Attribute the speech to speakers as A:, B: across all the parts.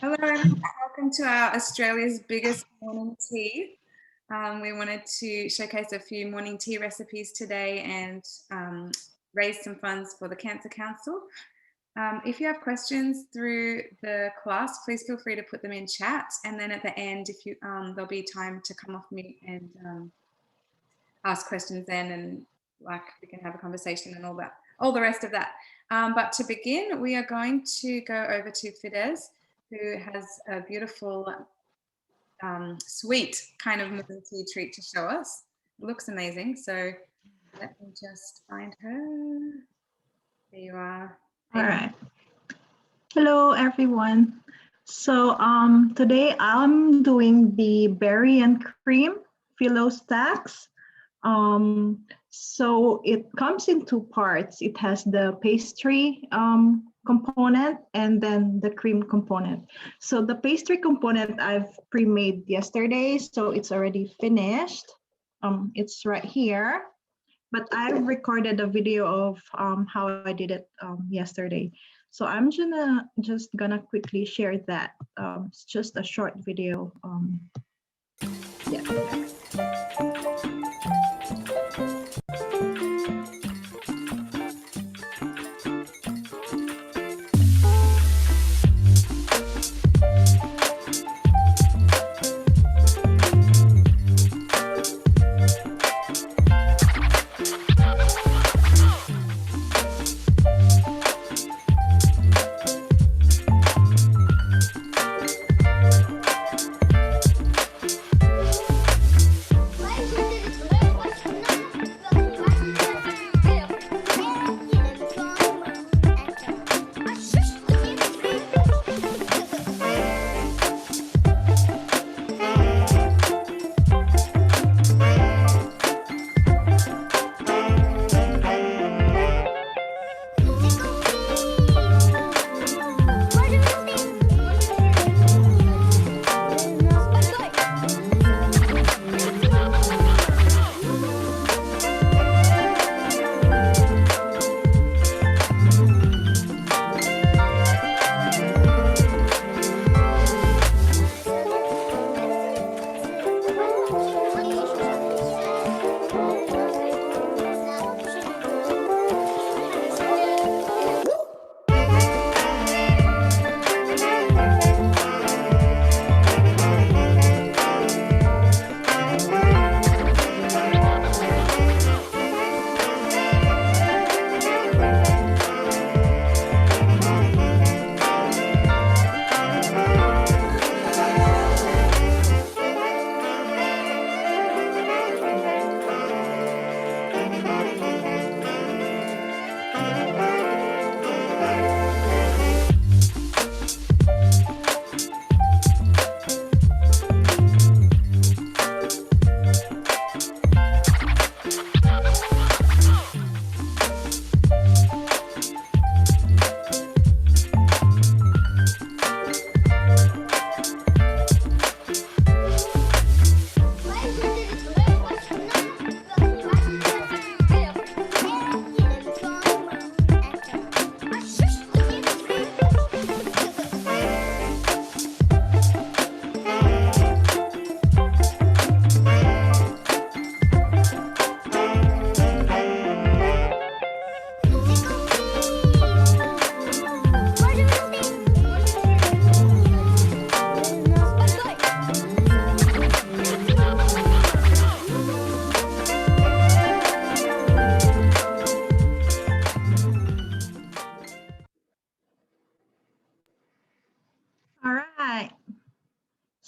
A: Hello, and welcome to our Australia's biggest morning tea. We wanted to showcase a few morning tea recipes today and raise some funds for the Cancer Council. If you have questions through the class, please feel free to put them in chat. And then at the end, if you there'll be time to come off mute and ask questions then, and we can have a conversation and all the rest of that. But to begin, we are going to go over to Fidesz, who has a beautiful, sweet kind of morning tea treat to show us. It looks amazing. So let me just find her. There you are.
B: All right. Hello, everyone. So today I'm doing the berry and cream phyllo stacks. So it comes in two parts. It has the pastry component and then the cream component. So the pastry component I've pre-made yesterday, so it's already finished. It's right here, but I recorded a video of how I did it yesterday. So I'm just gonna quickly share that. It's just a short video. Yeah.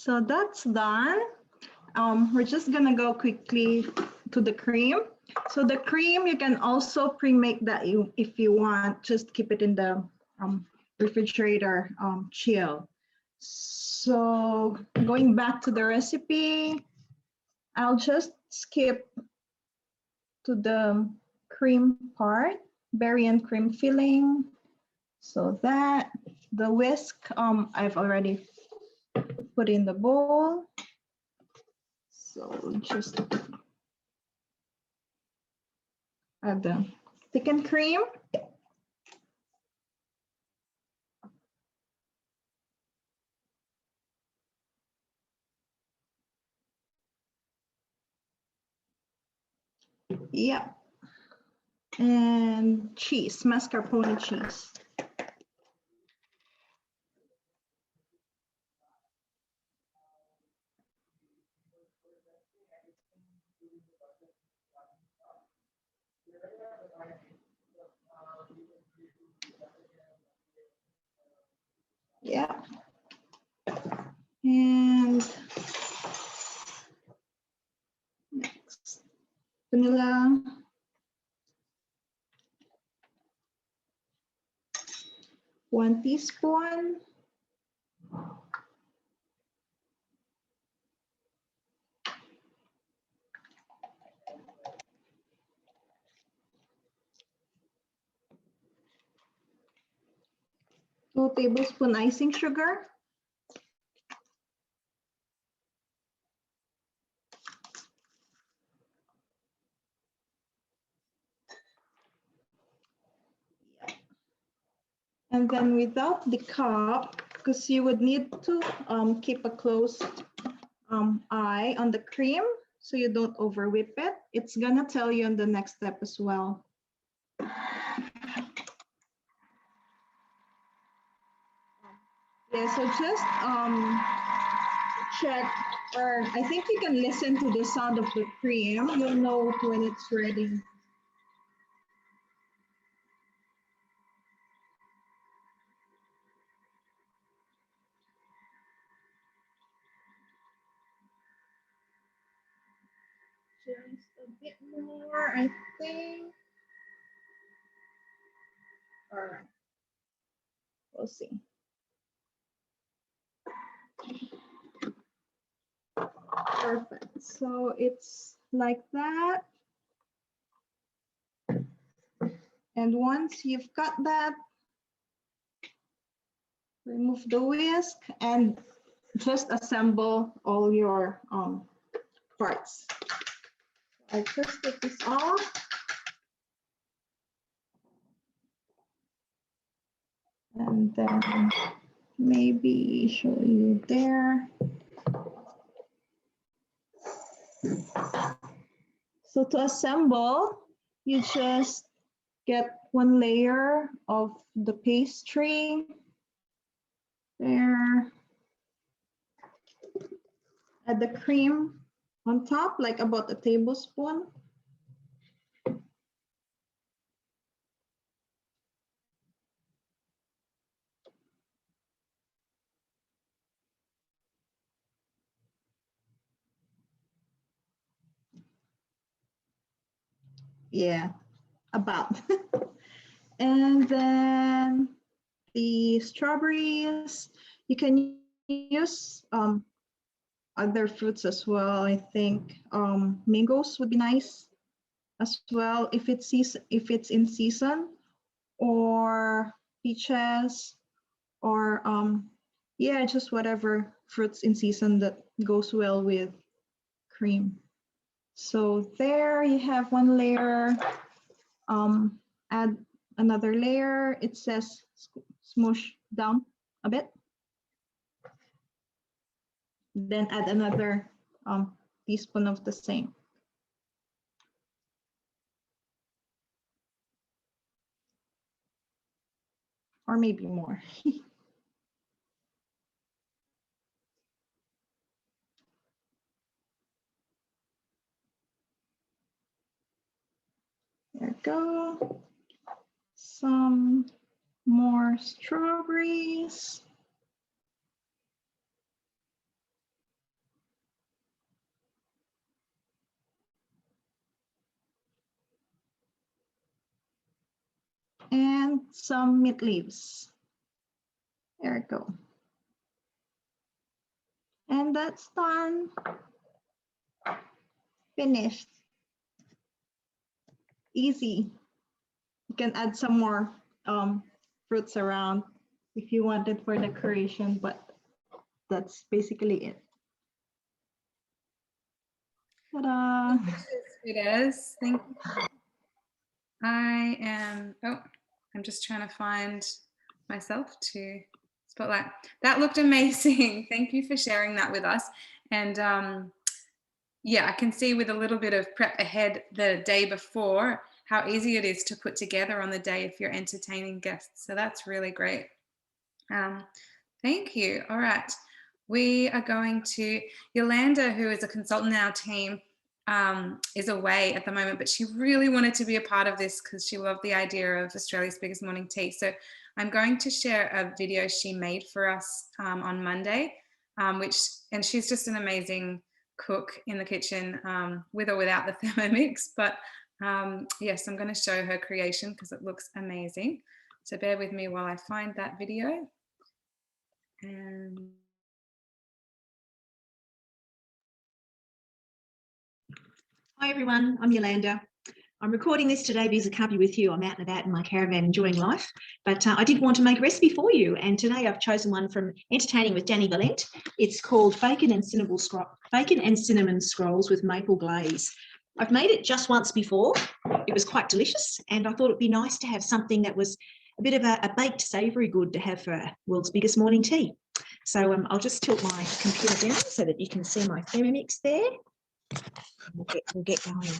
B: So that's done. We're just gonna go quickly to the cream. So the cream, you can also pre-make that if you want, just keep it in the refrigerator, chill. So going back to the recipe, I'll just skip to the cream part, berry and cream filling. So that, the whisk, I've already put in the bowl. So just add the thickened cream. Yep. And cheese, mascarpone cheese. Yeah. And next, vanilla. 1 teaspoon. Two tablespoon icing sugar. And then without the cup, because you would need to keep a close eye on the cream so you don't over whip it. It's gonna tell you on the next step as well. Yeah, so just check, or I think you can listen to the sound of the cream. You'll know when it's ready. Just a bit more, I think. All right, we'll see. Perfect. So it's like that. And once you've got that, remove the whisk and just assemble all your parts. I just take this off. And then maybe show you there. So to assemble, you just get one layer of the pastry there. Add the cream on top, like about a tablespoon. Yeah, about. And then the strawberries, you can use other fruits as well. I think mangoes would be nice as well if it's in season, or peaches, or yeah, just whatever fruits in season that goes well with cream. So there you have one layer. Add another layer. It says smoosh down a bit. Then add another teaspoon of the same. Or maybe more. There we go. Some more strawberries. And some mint leaves. There we go. And that's done. Finished. Easy. You can add some more fruits around if you want it for decoration, but that's basically it. Ta-da!
A: Sweeters, thank you. I'm just trying to find myself to spotlight. That looked amazing. Thank you for sharing that with us. And yeah, I can see with a little bit of prep ahead the day before how easy it is to put together on the day if you're entertaining guests. So that's really great. Thank you. All right. We are going to, Yolanda, who is a consultant in our team, is away at the moment, but she really wanted to be a part of this because she loved the idea of Australia's biggest morning tea. So I'm going to share a video she made for us on Monday, and she's just an amazing cook in the kitchen, with or without the Thermomix. But yes, I'm going to show her creation because it looks amazing. So bear with me while I find that video. And
C: hi everyone, I'm Yolanda. I'm recording this today because I can't be with you. I'm out and about in my caravan enjoying life, but I did want to make a recipe for you, and today I've chosen one from Entertaining with Danny Valent. It's called bacon and cinnamon scrolls with maple glaze. I've made it just once before. It was quite delicious, and I thought it'd be nice to have something that was a bit of a baked savoury good to have for world's biggest morning tea. So I'll just tilt my computer down so that you can see my Thermomix there. We'll get going.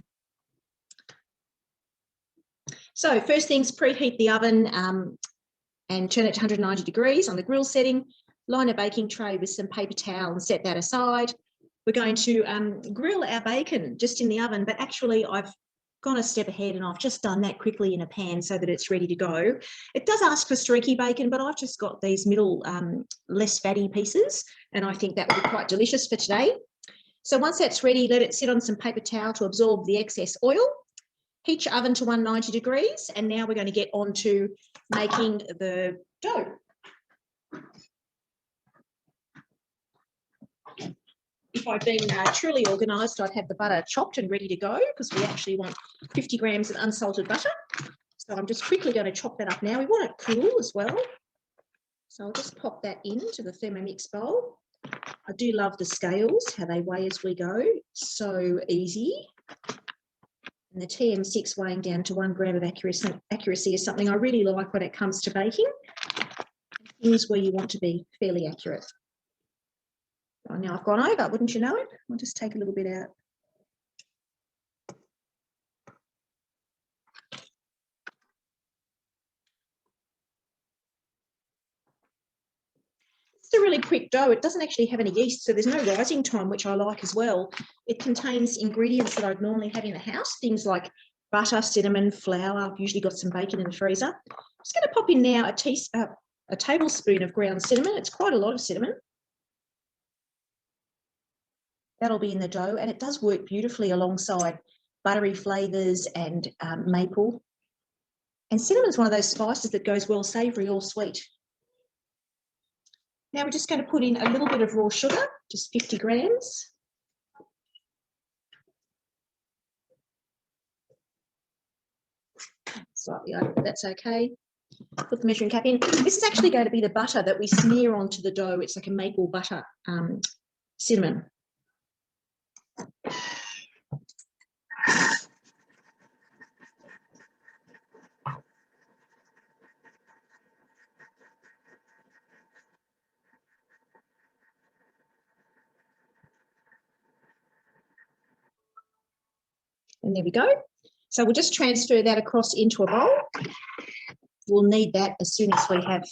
C: So first things, preheat the oven and turn it to 190 degrees on the grill setting. Line a baking tray with some paper towel and set that aside. We're going to grill our bacon just in the oven, but actually I've gone a step ahead and I've just done that quickly in a pan so that it's ready to go. It does ask for streaky bacon, but I've just got these middle less fatty pieces, and I think that would be quite delicious for today. So once that's ready, let it sit on some paper towel to absorb the excess oil. Heat your oven to 190 degrees, and now we're going to get on to making the dough. If I'd been truly organised, I'd have the butter chopped and ready to go because we actually want 50 grams of unsalted butter. So I'm just quickly going to chop that up now. We want it cool as well. So I'll just pop that into the Thermomix bowl. I do love the scales, how they weigh as we go. So easy. And the TM6 weighing down to 1 gram of accuracy is something I really like when it comes to baking. Things where you want to be fairly accurate. Oh, now I've gone over, wouldn't you know it? I'll just take a little bit out. It's a really quick dough. It doesn't actually have any yeast, so there's no rising time, which I like as well. It contains ingredients that I'd normally have in the house, things like butter, cinnamon, flour. I've usually got some bacon in the freezer. I'm just going to pop in now a tablespoon of ground cinnamon. It's quite a lot of cinnamon. That'll be in the dough, and it does work beautifully alongside buttery flavours and maple. And cinnamon's one of those spices that goes well savoury or sweet. Now we're just going to put in a little bit of raw sugar, just 50 grams. Slightly over, but that's okay. Put the measuring cap in. This is actually going to be the butter that we smear onto the dough. It's like a maple butter cinnamon. And there we go. So we'll just transfer that across into a bowl. We'll need that as soon as we have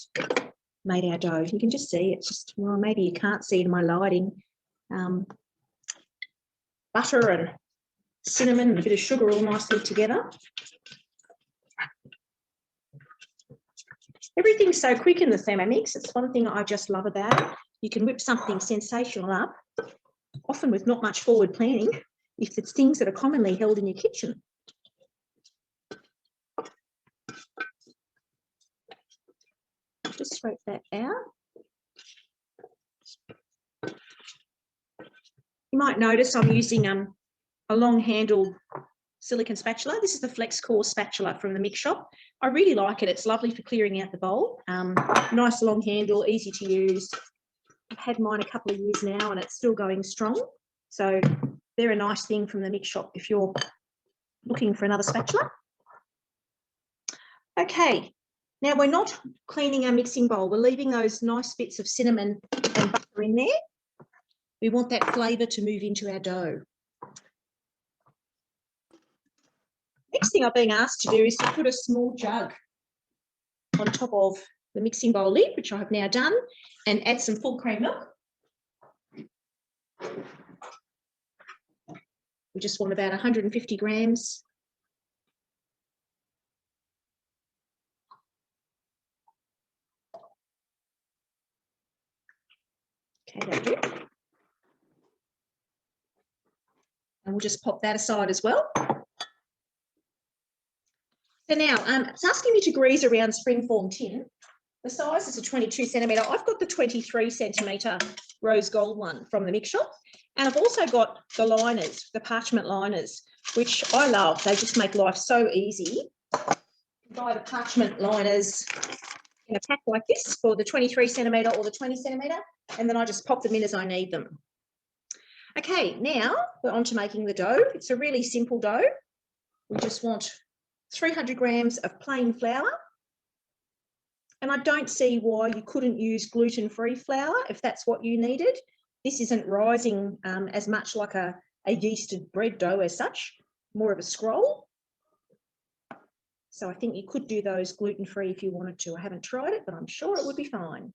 C: made our dough. You can just see it's just, well, maybe you can't see it in my lighting. Butter and cinnamon and a bit of sugar all nicely together. Everything's so quick in the Thermomix. It's one thing I just love about it. You can whip something sensational up, often with not much forward planning, if it's things that are commonly held in your kitchen. Just scrape that out. You might notice I'm using a long-handled silicone spatula. This is the Flex Core spatula from the Mix Shop. I really like it. It's lovely for clearing out the bowl. Nice long handle, easy to use. I've had mine a couple of years now and it's still going strong. So they're a nice thing from the Mix Shop if you're looking for another spatula. Okay, now we're not cleaning our mixing bowl. We're leaving those nice bits of cinnamon and butter in there. We want that flavour to move into our dough. Next thing I've been asked to do is to put a small jug on top of the mixing bowl lid, which I have now done, and add some full cream milk. We just want about 150 grams. Okay, that'll do. And we'll just pop that aside as well. So now, it's asking me to grease around springform tin. The size is a 22 centimetre. I've got the 23 centimetre rose gold one from the mix shop. And I've also got the liners, the parchment liners, which I love. They just make life so easy. Buy the parchment liners in a pack like this for the 23 centimetre or the 20 centimetre, and then I just pop them in as I need them. Okay, now we're on to making the dough. It's a really simple dough. We just want 300 grams of plain flour. And I don't see why you couldn't use gluten-free flour if that's what you needed. This isn't rising as much like a yeasted bread dough as such, more of a scroll. So I think you could do those gluten-free if you wanted to. I haven't tried it, but I'm sure it would be fine.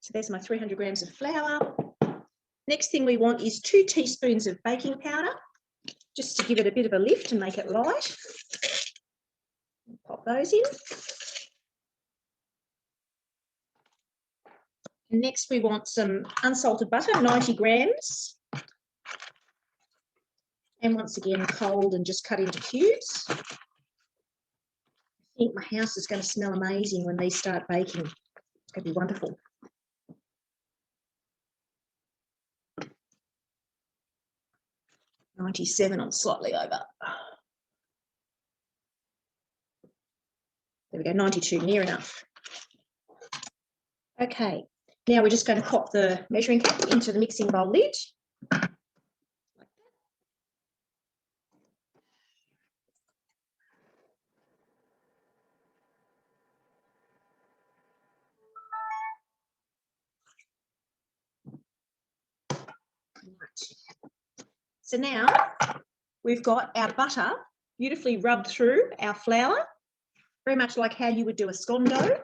C: So there's my 300 grams of flour. Next thing we want is 2 teaspoons of baking powder, just to give it a bit of a lift and make it light. Pop those in. And next we want some unsalted butter, 90 grams. And once again, cold and just cut into cubes. I think my house is going to smell amazing when these start baking. It's going to be wonderful. $97, I'm slightly over. There we go, 92, near enough. Okay, now we're just going to pop the measuring cup into the mixing bowl lid. So now we've got our butter beautifully rubbed through our flour, very much like how you would do a scone dough.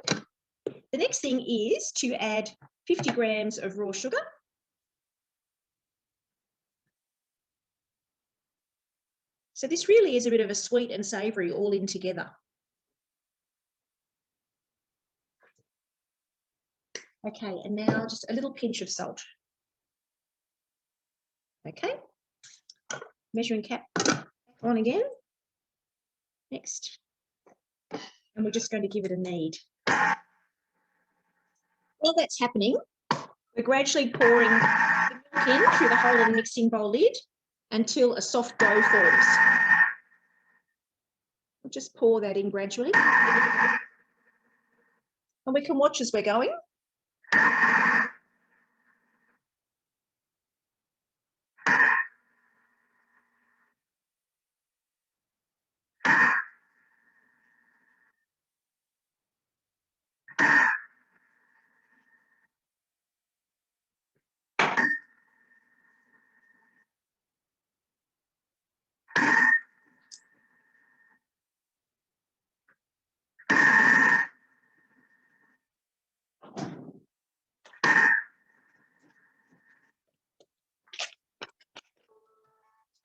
C: The next thing is to add 50 grams of raw sugar. So this really is a bit of a sweet and savoury all in together. Okay, and now just a little pinch of salt. Okay, measuring cap on again. Next. And we're just going to give it a knead. While that's happening, we're gradually pouring the milk in through the hole in the mixing bowl lid until a soft dough forms. We'll just pour that in gradually. And we can watch as we're going.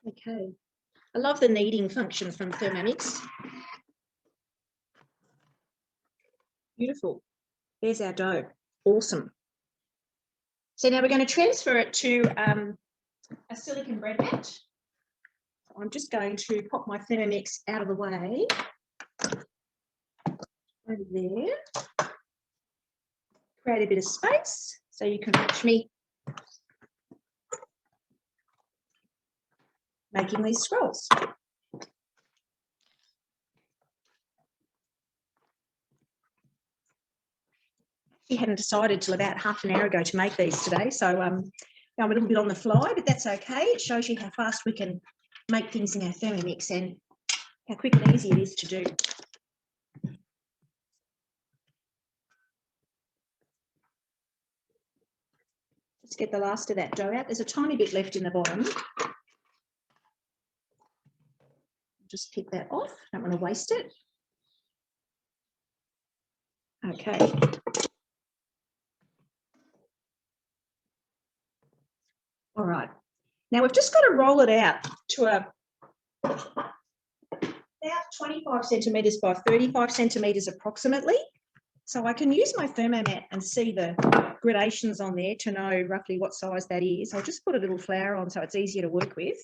C: Okay, I love the kneading function from Thermomix. Beautiful. There's our dough. Awesome. So now we're going to transfer it to a silicone bread mat. So I'm just going to pop my Thermomix out of the way. Over there. Create a bit of space so you can watch me making these scrolls. We hadn't decided till about half an hour ago to make these today, so I'm a little bit on the fly, but that's okay. It shows you how fast we can make things in our Thermomix and how quick and easy it is to do. Let's get the last of that dough out. There's a tiny bit left in the bottom. Just pick that off. Don't want to waste it. Okay. All right. Now we've just got to roll it out to about 25 centimetres by 35 centimetres approximately. So I can use my Thermomat and see the gradations on there to know roughly what size that is. I'll just put a little flour on so it's easier to work with.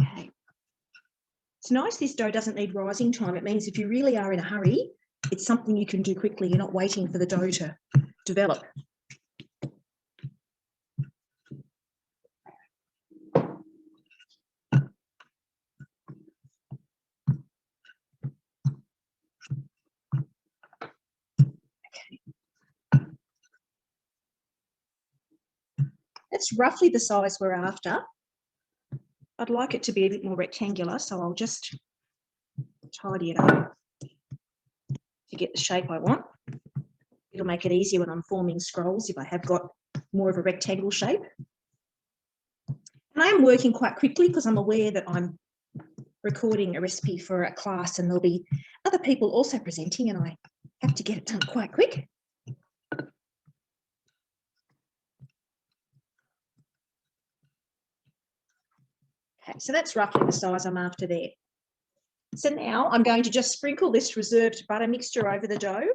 C: Okay. It's nice this dough doesn't need rising time. It means if you really are in a hurry, it's something you can do quickly. You're not waiting for the dough to develop. That's roughly the size we're after. I'd like it to be a bit more rectangular, so I'll just tidy it up to get the shape I want. It'll make it easier when I'm forming scrolls if I have got more of a rectangle shape. And I am working quite quickly because I'm aware that I'm recording a recipe for a class and there'll be other people also presenting and I have to get it done quite quick. Okay, so that's roughly the size I'm after there. So now I'm going to just sprinkle this reserved butter mixture over the dough.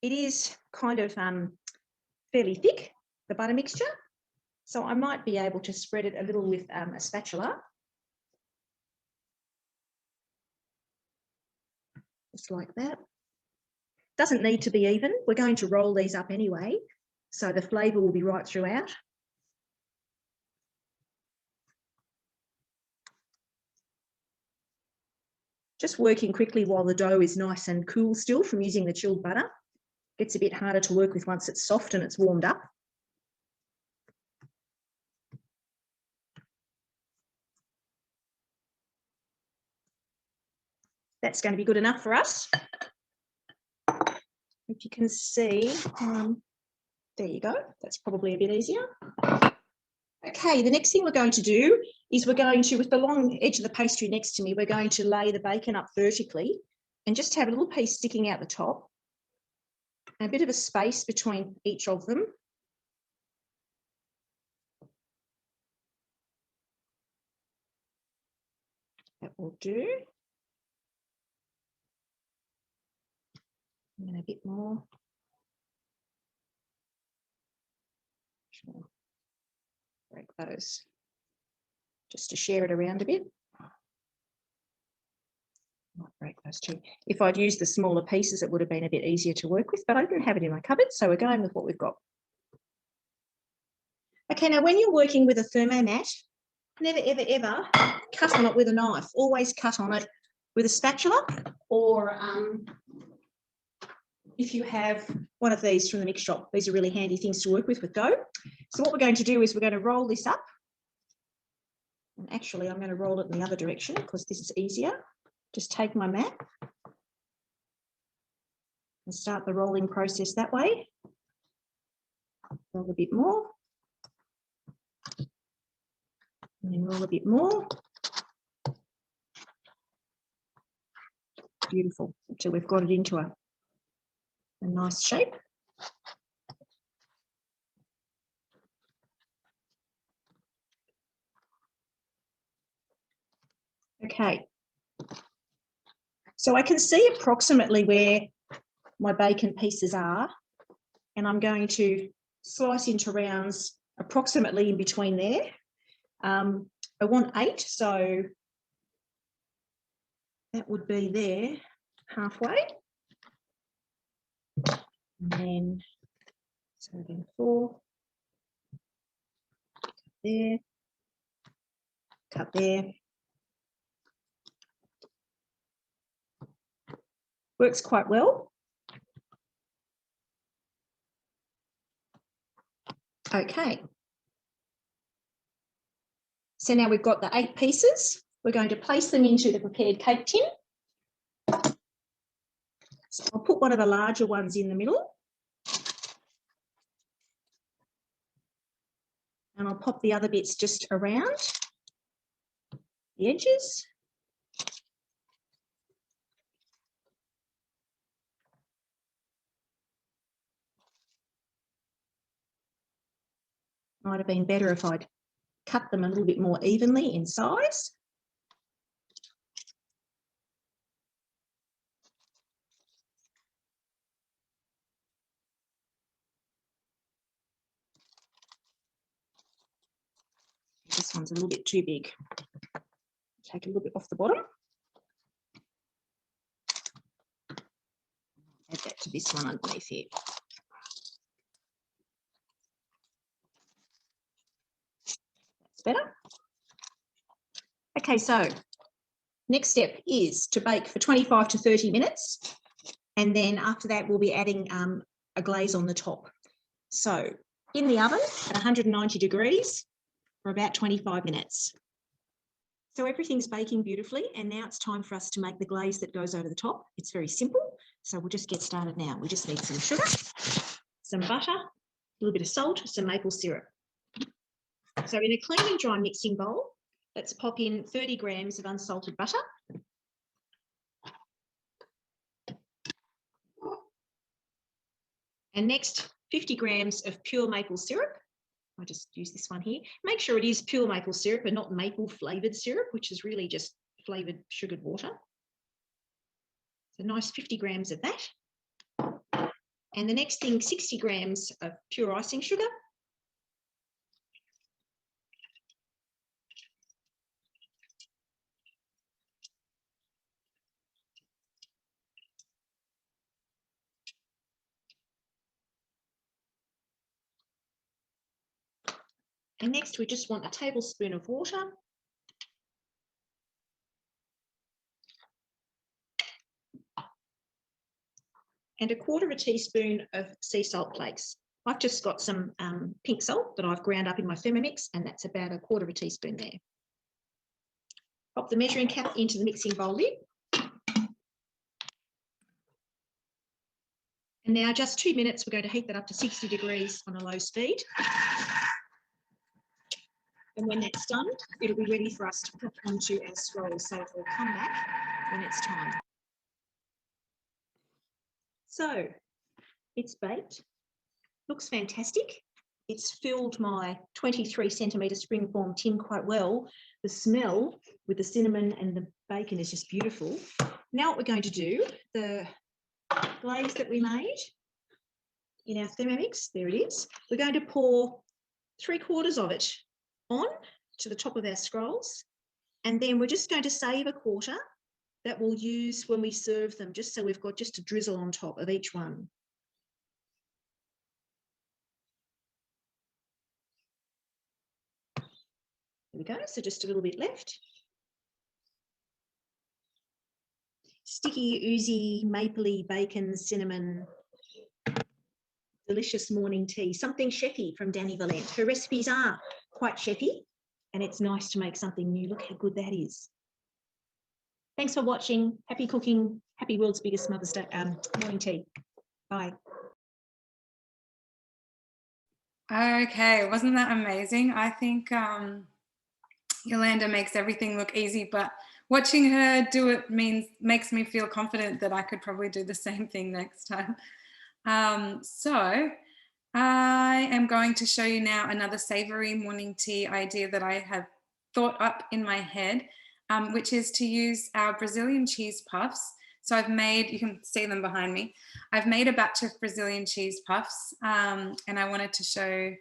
C: It is kind of fairly thick, the butter mixture. So I might be able to spread it a little with a spatula. Just like that. Doesn't need to be even. We're going to roll these up anyway, so the flavour will be right throughout. Just working quickly while the dough is nice and cool still from using the chilled butter. Gets a bit harder to work with once it's soft and it's warmed up. That's going to be good enough for us. If you can see, there you go. That's probably a bit easier. Okay, the next thing we're going to do is we're going to, with the long edge of the pastry next to me, we're going to lay the bacon up vertically and just have a little piece sticking out the top and a bit of a space between each of them. That will do. And a bit more. Sure. Break those just to share it around a bit. Might break those too. If I'd used the smaller pieces, it would have been a bit easier to work with, but I don't have it in my cupboard, so we're going with what we've got. Okay, now when you're working with a Thermomat, never, ever, ever cut on it with a knife. Always cut on it with a spatula or if you have one of these from the mix shop. These are really handy things to work with dough. So what we're going to do is we're going to roll this up. And actually, I'm going to roll it in the other direction because this is easier. Just take my mat and start the rolling process that way. Roll a bit more. And then roll a bit more. Beautiful, until we've got it into a nice shape. Okay. So I can see approximately where my bacon pieces are, and I'm going to slice into rounds approximately in between there. I want 8, so that would be there halfway. And then, so then 4, there, cut there. Works quite well. Okay. So now we've got the 8 pieces. We're going to place them into the prepared cake tin. So I'll put one of the larger ones in the middle. And I'll pop the other bits just around the edges. Might have been better if I'd cut them a little bit more evenly in size. This one's a little bit too big. Take a little bit off the bottom. Add that to this one underneath here. That's better. Okay, so next step is to bake for 25 to 30 minutes. And then after that, we'll be adding a glaze on the top. So in the oven at 190 degrees for about 25 minutes. So everything's baking beautifully, and now it's time for us to make the glaze that goes over the top. It's very simple, so we'll just get started now. We just need some sugar, some butter, a little bit of salt, some maple syrup. So in a clean and dry mixing bowl, let's pop in 30 grams of unsalted butter. And next, 50 grams of pure maple syrup. I just use this one here. Make sure it is pure maple syrup and not maple flavoured syrup, which is really just flavoured sugared water. So nice 50 grams of that. And the next thing, 60 grams of pure icing sugar. And next, we just want a tablespoon of water. And a quarter of a teaspoon of sea salt flakes. I've just got some pink salt that I've ground up in my Thermomix, and that's about a quarter of a teaspoon there. Pop the measuring cup into the mixing bowl lid. And now just 2 minutes, we're going to heat that up to 60 degrees on a low speed. And when that's done, it'll be ready for us to put onto our scrolls. So we'll come back when it's time. So it's baked, looks fantastic. It's filled my 23 centimetre springform tin quite well. The smell with the cinnamon and the bacon is just beautiful. Now what we're going to do, the glaze that we made in our Thermomix, there it is. We're going to pour 3/4 of it on to the top of our scrolls, and then we're just going to save a quarter that we'll use when we serve them, just so we've got just a drizzle on top of each one. There we go, so just a little bit left. Sticky, oozy, mapley, bacon, cinnamon, delicious morning tea, something chefy from Danny Valent. Her recipes are quite chefy, and it's nice to make something new. Look how good that is. Thanks for watching. Happy cooking. Happy world's biggest Mother's Day morning tea. Bye.
A: Okay, wasn't that amazing? I think Yolanda makes everything look easy, but watching her do it makes me feel confident that I could probably do the same thing next time. So I am going to show you now another savoury morning tea idea that I have thought up in my head, which is to use our Brazilian cheese puffs. So I've made, you can see them behind me, I've made a batch of Brazilian cheese puffs, and I wanted to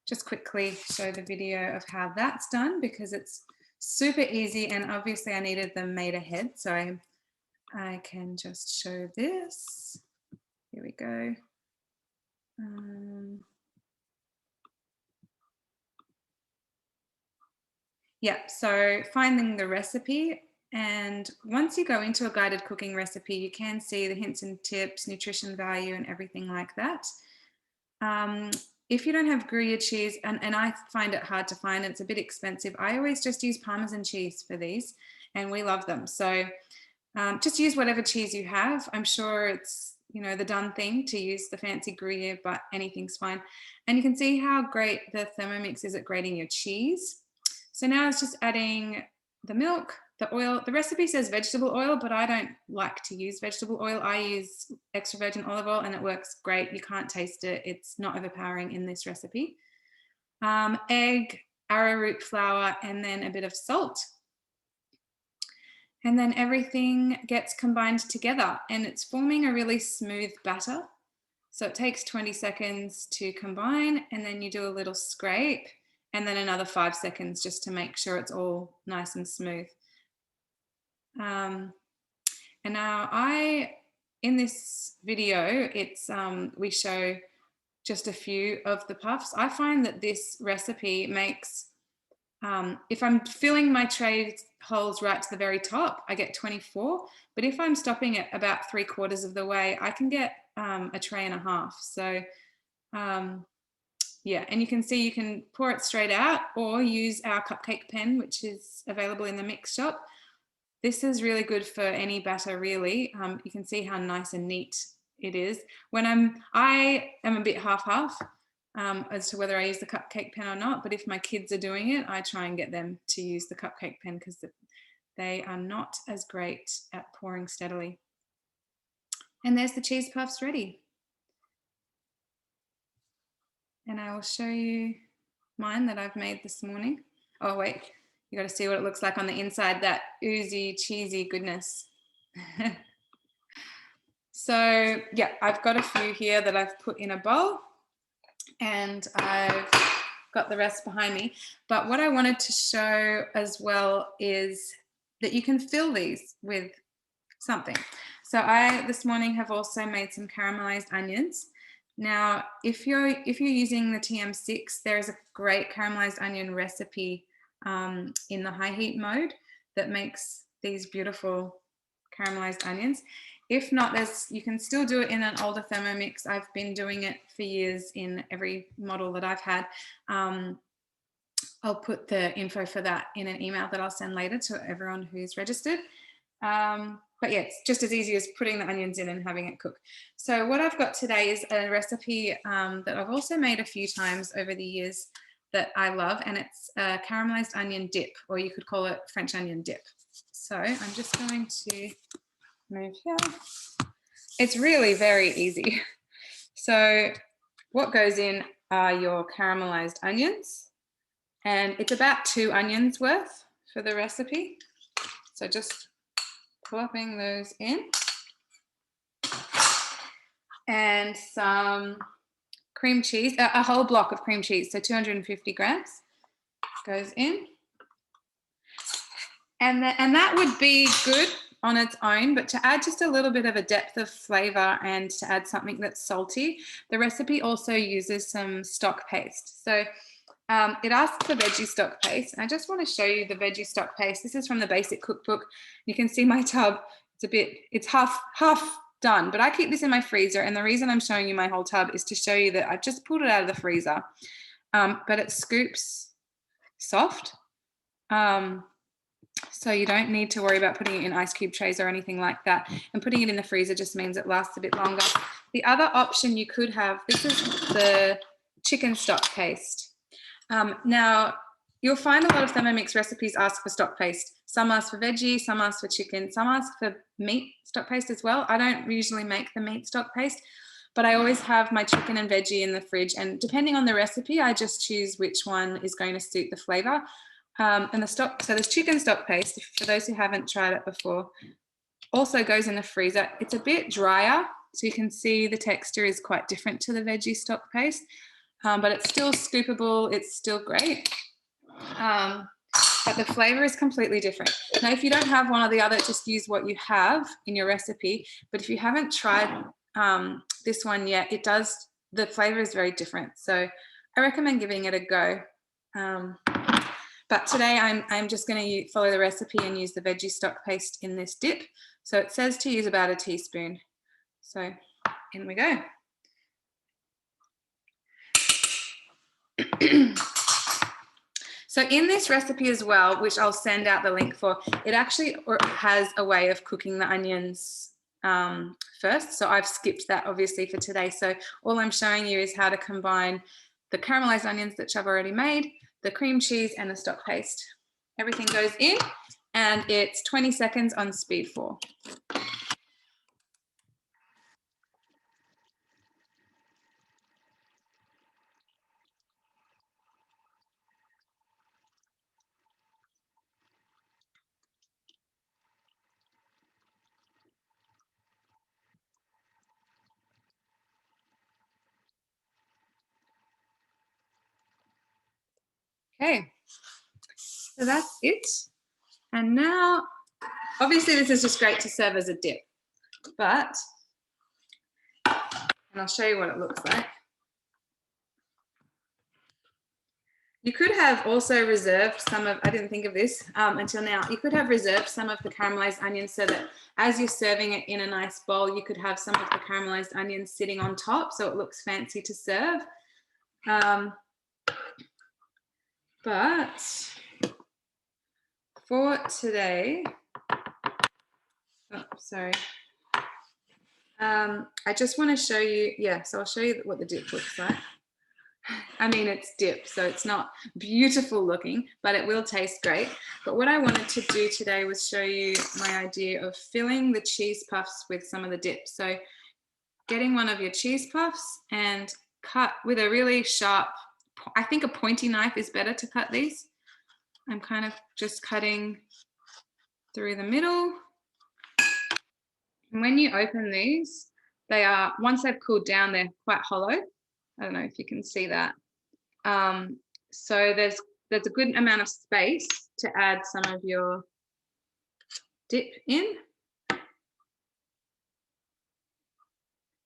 A: just quickly show the video of how that's done, because it's super easy, and obviously I needed them made ahead. So I can just show this. Here we go. Yeah, so finding the recipe, and once you go into a guided cooking recipe, you can see the hints and tips, nutrition value, and everything like that. if you don't have Gruyere cheese, and I find it hard to find, it's a bit expensive, I always just use Parmesan cheese for these, and we love them. So just use whatever cheese you have. I'm sure it's, you know, the done thing to use the fancy Gruyere, but anything's fine. And you can see how great the Thermomix is at grating your cheese. So now it's just adding the milk, the oil. The recipe says vegetable oil, but I don't like to use vegetable oil. I use extra virgin olive oil and it works great. You can't taste it. It's not overpowering in this recipe. Egg, arrowroot flour, and then a bit of salt. And then everything gets combined together and it's forming a really smooth batter. So it takes 20 seconds to combine, and then you do a little scrape and then another 5 seconds just to make sure it's all nice and smooth. And now in this video, it's we show just a few of the puffs. I find that this recipe makes, if I'm filling my tray holes right to the very top, I get 24. But if I'm stopping it about 3/4 of the way, I can get a tray and a half. So yeah, and you can see you can pour it straight out or use our cupcake pen, which is available in the mix shop. This is really good for any batter, really. You can see how nice and neat it is. When I am a bit half-half as to whether I use the cupcake pen or not, but if my kids are doing it, I try and get them to use the cupcake pen because they are not as great at pouring steadily. And there's the cheese puffs ready. And I will show you mine that I've made this morning. Oh wait, you got to see what it looks like on the inside, that oozy, cheesy goodness. So yeah, I've got a few here that I've put in a bowl and I've got the rest behind me. But what I wanted to show as well is that you can fill these with something. So I this morning have also made some caramelized onions. Now, if you're using the TM6, there's a great caramelized onion recipe in the high heat mode that makes these beautiful caramelized onions. If not, you can still do it in an older Thermomix. I've been doing it for years in every model that I've had. I'll put the info for that in an email that I'll send later to everyone who's registered. But yeah, it's just as easy as putting the onions in and having it cook. So what I've got today is a recipe that I've also made a few times over the years that I love, and it's a caramelized onion dip, or you could call it French onion dip. So I'm just going to move here. It's really very easy. So what goes in are your caramelized onions, and it's about 2 onions worth for the recipe. So just plopping those in, and some cream cheese, a whole block of cream cheese, so 250 grams goes in. And that would be good on its own, but to add just a little bit of a depth of flavor and to add something that's salty, the recipe also uses some stock paste. So it asks for veggie stock paste, and I just want to show you the veggie stock paste. This is from the basic cookbook. You can see my tub, it's half done, but I keep this in my freezer, and the reason I'm showing you my whole tub is to show you that I've just pulled it out of the freezer, but it scoops soft. So you don't need to worry about putting it in ice cube trays or anything like that, and putting it in the freezer just means it lasts a bit longer. The other option you could have, this is the chicken stock paste. Now, you'll find a lot of Thermomix recipes ask for stock paste. Some ask for veggie, some ask for chicken, some ask for meat stock paste as well. I don't usually make the meat stock paste, but I always have my chicken and veggie in the fridge. And depending on the recipe, I just choose which one is going to suit the flavor. And so this chicken stock paste, for those who haven't tried it before, also goes in the freezer. It's a bit drier, so you can see the texture is quite different to the veggie stock paste. But it's still scoopable, it's still great. But the flavor is completely different. Now, if you don't have one or the other, just use what you have in your recipe. But if you haven't tried this one yet, the flavor is very different. So I recommend giving it a go. But today I'm just going to follow the recipe and use the veggie stock paste in this dip. So it says to use about a teaspoon. So in we go. So in this recipe as well, which I'll send out the link for, it actually has a way of cooking the onions first. So I've skipped that obviously for today. So all I'm showing you is how to combine the caramelized onions that I've already made, the cream cheese and the stock paste. Everything goes in and it's 20 seconds on speed 4. Okay, so that's it. And now, obviously this is just great to serve as a dip, but, and I'll show you what it looks like. You could have also reserved some of, I didn't think of this until now, you could have reserved some of the caramelized onions so that as you're serving it in a nice bowl, you could have some of the caramelized onions sitting on top so it looks fancy to serve. But for today, oh, sorry. I just want to show you, yeah, so I'll show you what the dip looks like. I mean, it's dip, so it's not beautiful looking, but it will taste great. But what I wanted to do today was show you my idea of filling the cheese puffs with some of the dip. So getting one of your cheese puffs and cut with a really sharp, I think a pointy knife is better to cut these. I'm kind of just cutting through the middle. And when you open these, they are, once they've cooled down, they're quite hollow. I don't know if you can see that. So there's a good amount of space to add some of your dip in.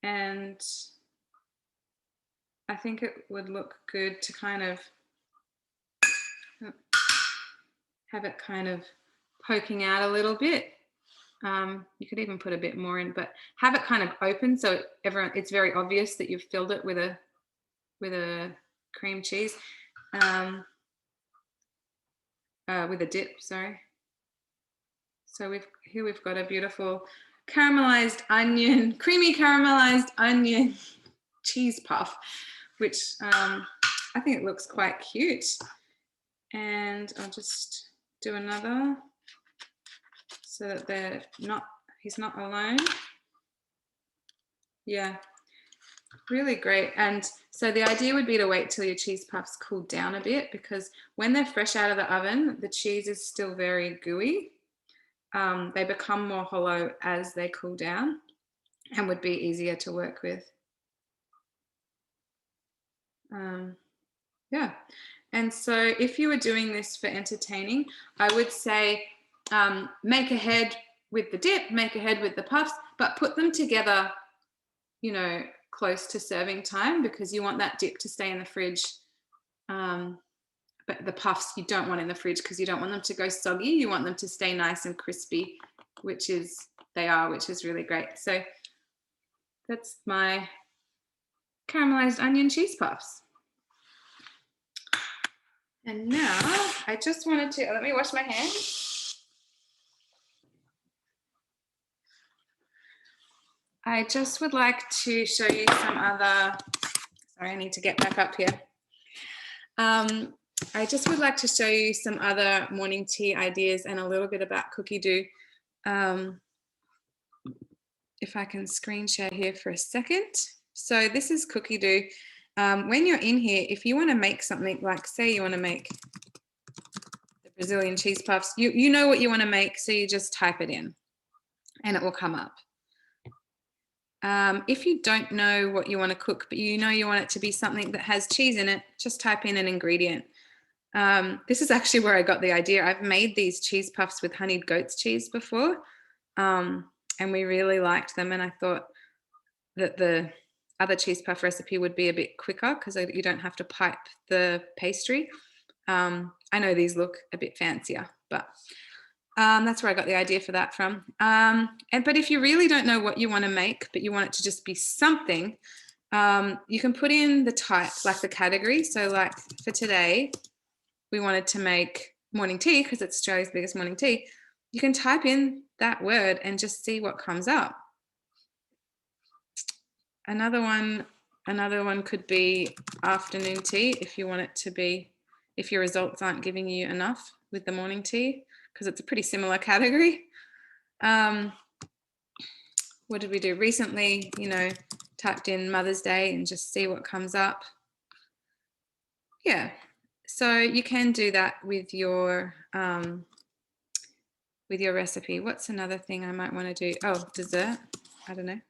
A: And I think it would look good to kind of have it kind of poking out a little bit. You could even put a bit more in, but have it kind of open so it's very obvious that you've filled it with a cream cheese, with a dip, sorry. So we've got a beautiful caramelized onion, creamy caramelized onion cheese puff, which I think it looks quite cute. And I'll just do another so that he's not alone. Yeah, really great. And so the idea would be to wait till your cheese puffs cool down a bit, because when they're fresh out of the oven, the cheese is still very gooey. They become more hollow as they cool down and would be easier to work with. Yeah. And so if you were doing this for entertaining, I would say make ahead with the dip, make ahead with the puffs, but put them together, you know, close to serving time, because you want that dip to stay in the fridge. But the puffs you don't want in the fridge because you don't want them to go soggy. You want them to stay nice and crispy, which is really great. So that's my caramelized onion cheese puffs. And now I just wanted to, let me wash my hands. I just would like to show you some other, sorry, I need to get back up here. I just would like to show you some other morning tea ideas and a little bit about cookie dough. If I can screen share here for a second. So this is cookie dough. When you're in here, if you want to make something, like say you want to make the Brazilian cheese puffs, you know what you want to make, so you just type it in and it will come up. If you don't know what you want to cook, but you know you want it to be something that has cheese in it, just type in an ingredient. This is actually where I got the idea. I've made these cheese puffs with honeyed goat's cheese before, and we really liked them, and I thought that the other cheese puff recipe would be a bit quicker because you don't have to pipe the pastry. I know these look a bit fancier, but that's where I got the idea for that from. But if you really don't know what you want to make, but you want it to just be something, You can put in the type, like the category. So like for today, we wanted to make morning tea because it's Australia's biggest morning tea. You can type in that word and just see what comes up. Another one could be afternoon tea if you want it to be, if your results aren't giving you enough with the morning tea, because it's a pretty similar category. What did we do recently? You know, typed in Mother's Day and just see what comes up. Yeah, so you can do that with your recipe. What's another thing I might want to do? Oh, dessert. I don't know.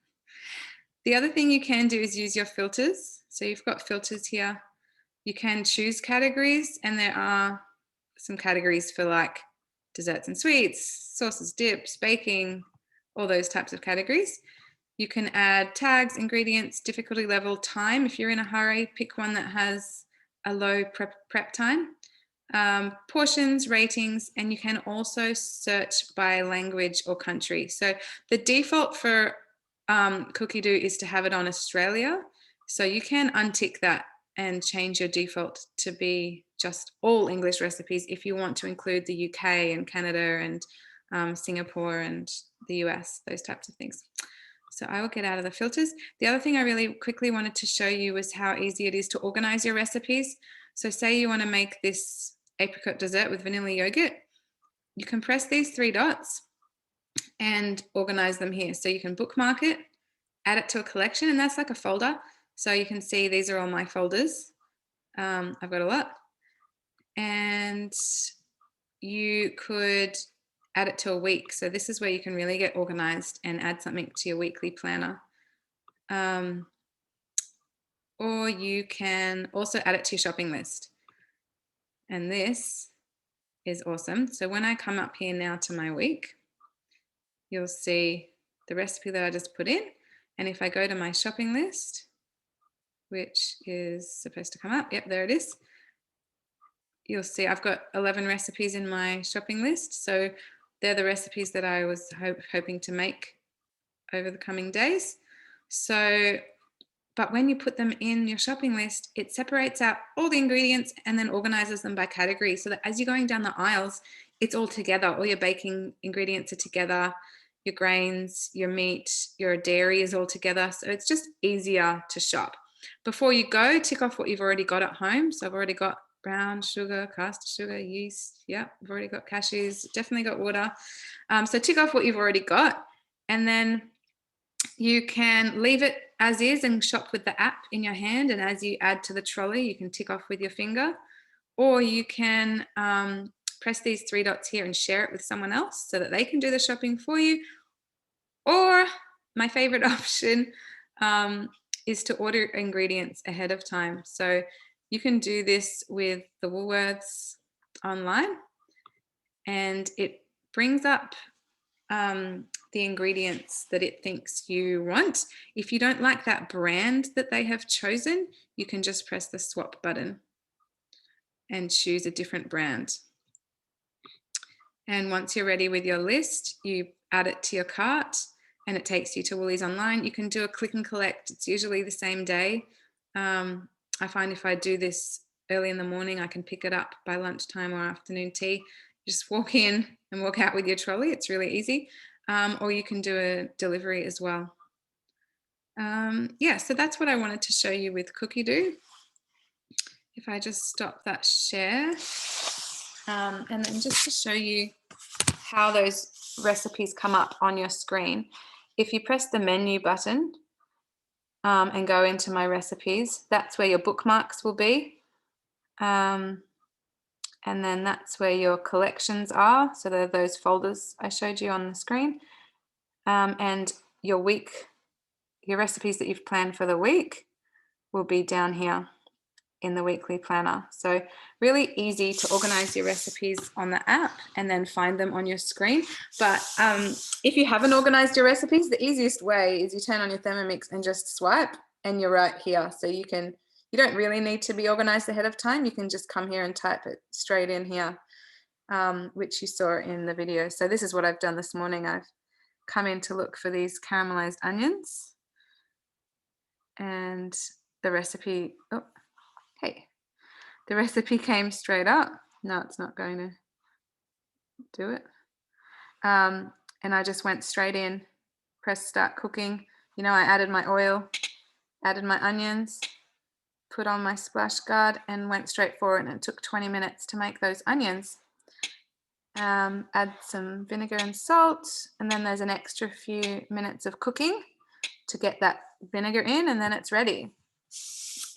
A: The other thing you can do is use your filters. So you've got filters here. You can choose categories, and there are some categories for like desserts and sweets, sauces, dips, baking, all those types of categories. You can add tags, ingredients, difficulty level, time. If you're in a hurry, pick one that has a low prep time. Portions, ratings, and you can also search by language or country. So the default for Cookie Dough is to have it on Australia. So you can untick that and change your default to be just all English recipes if you want to include the UK and Canada and Singapore and the US, those types of things. So I will get out of the filters. The other thing I really quickly wanted to show you was how easy it is to organize your recipes. So say you want to make this apricot dessert with vanilla yogurt, you can press these 3 dots and organize them here. So you can bookmark it, add it to a collection, and that's like a folder. So you can see these are all my folders. I've got a lot. And you could add it to a week. So this is where you can really get organized and add something to your weekly planner. Or you can also add it to your shopping list. And this is awesome. So when I come up here now to my week, you'll see the recipe that I just put in. And if I go to my shopping list, which is supposed to come up, yep, there it is. You'll see I've got 11 recipes in my shopping list. So they're the recipes that I was hoping to make over the coming days. So, but when you put them in your shopping list, it separates out all the ingredients and then organizes them by category so that as you're going down the aisles, it's all together. All your baking ingredients are together, your grains, your meat, your dairy is all together. So it's just easier to shop. Before you go, tick off what you've already got at home. So I've already got brown sugar, caster sugar, yeast. Yeah, I've already got cashews, definitely got water. So tick off what you've already got, and then you can leave it as is and shop with the app in your hand. And as you add to the trolley, you can tick off with your finger, or you can press these 3 dots here and share it with someone else so that they can do the shopping for you. Or my favorite option is to order ingredients ahead of time. So you can do this with the Woolworths online, and it brings up the ingredients that it thinks you want. If you don't like that brand that they have chosen, you can just press the swap button and choose a different brand. And once you're ready with your list, you add it to your cart and it takes you to Woolies online. You can do a click and collect. It's usually the same day. I find if I do this early in the morning, I can pick it up by lunchtime or afternoon tea. You just walk in and walk out with your trolley. It's really easy. Or you can do a delivery as well. Yeah, so that's what I wanted to show you with Cookie Dough. If I just stop that share, and then just to show you how those recipes come up on your screen. If you press the menu button and go into my recipes, that's where your bookmarks will be. And then that's where your collections are. So they're those folders I showed you on the screen. And your week, your recipes that you've planned for the week will be down here in the weekly planner. So really easy to organize your recipes on the app and then find them on your screen. But if you haven't organized your recipes, the easiest way is you turn on your Thermomix and just swipe and you're right here. So you don't really need to be organized ahead of time. You can just come here and type it straight in here, which you saw in the video. So this is what I've done this morning. I've come in to look for these caramelized onions. and the recipe, oh, hey, the recipe came straight up. No, it's not going to do it. And I just went straight in, pressed start cooking. You know, I added my oil, added my onions, put on my splash guard and went straight for it, and it took 20 minutes to make those onions. Add some vinegar and salt, and then there's an extra few minutes of cooking to get that vinegar in, and then it's ready.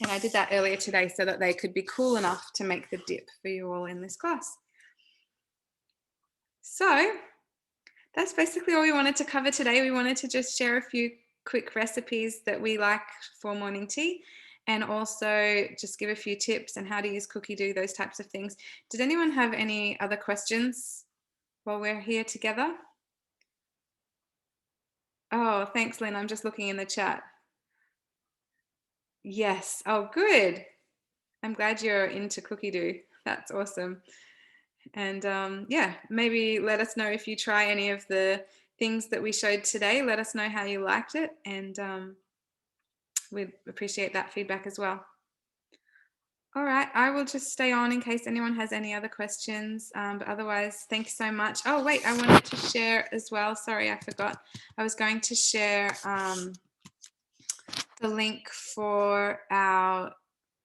A: And I did that earlier today so that they could be cool enough to make the dip for you all in this class. So that's basically all we wanted to cover today. We wanted to just share a few quick recipes that we like for morning tea, and also just give a few tips on how to use cookie dough, those types of things. Did anyone have any other questions while we're here together? Oh, thanks, Lynn. I'm just looking in the chat. Yes. Oh, good. I'm glad you're into cookie dough. That's awesome. And yeah, maybe let us know if you try any of the things that we showed today. Let us know how you liked it, and we'd appreciate that feedback as well. All right, I will just stay on in case anyone has any other questions, but otherwise, thanks so much. Oh wait, I wanted to share as well. Sorry, I forgot. I was going to share the link for our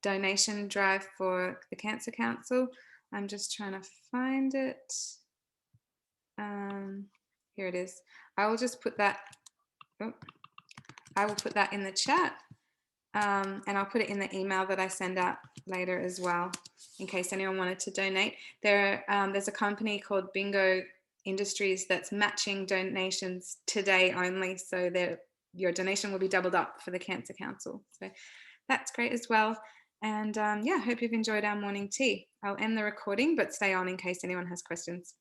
A: donation drive for the Cancer Council. I'm just trying to find it. Here it is. I will just put that, I will put that in the chat, and I'll put it in the email that I send out later as well, in case anyone wanted to donate. There's a company called Bingo Industries that's matching donations today only, so that your donation will be doubled up for the Cancer Council. So that's great as well. And yeah, hope you've enjoyed our morning tea. I'll end the recording, but stay on in case anyone has questions.